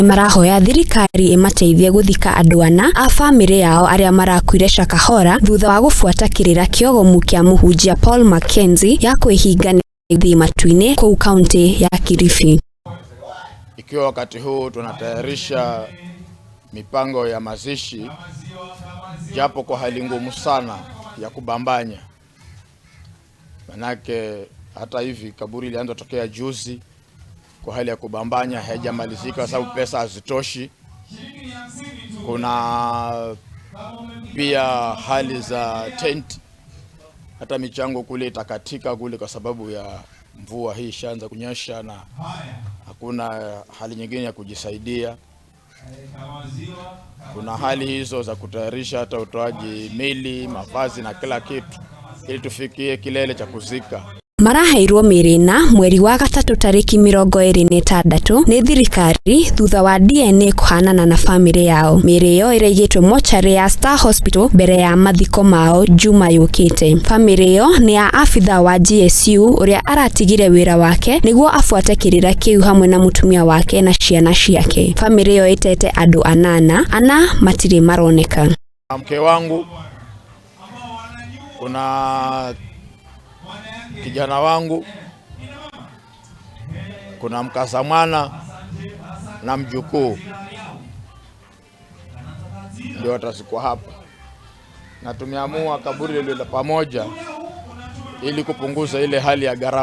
Nimarahoya thirikari imateithie guthika andu ana a bamiri yao aria marakuire Shakahola thutha wa gufuata kirira kiogomu kia muhunjia Paul Mackenzie ya kwihingania matuine kuu kaunti ya Kilifi. Ikiwa wakati huu tunatayarisha mipango ya mazishi, japo kwa hali ngumu sana ya kubambanya. Manake hata hivi kaburi ilianza tokea juzi, kwa hali ya kubambanya haijamalizika kwa sababu pesa hazitoshi. Kuna pia hali za tent, hata michango kule itakatika kule kwa sababu ya mvua hii ishaanza kunyesha na hakuna hali nyingine ya kujisaidia. Kuna hali hizo za kutayarisha hata utoaji mili, mavazi na kila kitu ili tufikie kilele cha kuzika. Maraheirwo Miri na mweri wa gatatu tariki 26 ni thirikari thutha wa DNA kuhanana na family yao. Miri yo iraigitwe mochari ya Star Hospital mbere ya mathiko mao juma yukite. Family yo ni ya afitha wa GSU uria aratigire wira wake niguo afuate kirira kiu hamwe na mutumia wake na ciana ciake. Family yo itete andu ana matiri maroneka. Mke wangu, kuna kijana wangu, kuna mkasa mwana na mjukuu, ndio watazikwa hapa. Na tumeamua kaburi lile pamoja ili kupunguza ile hali ya gharama.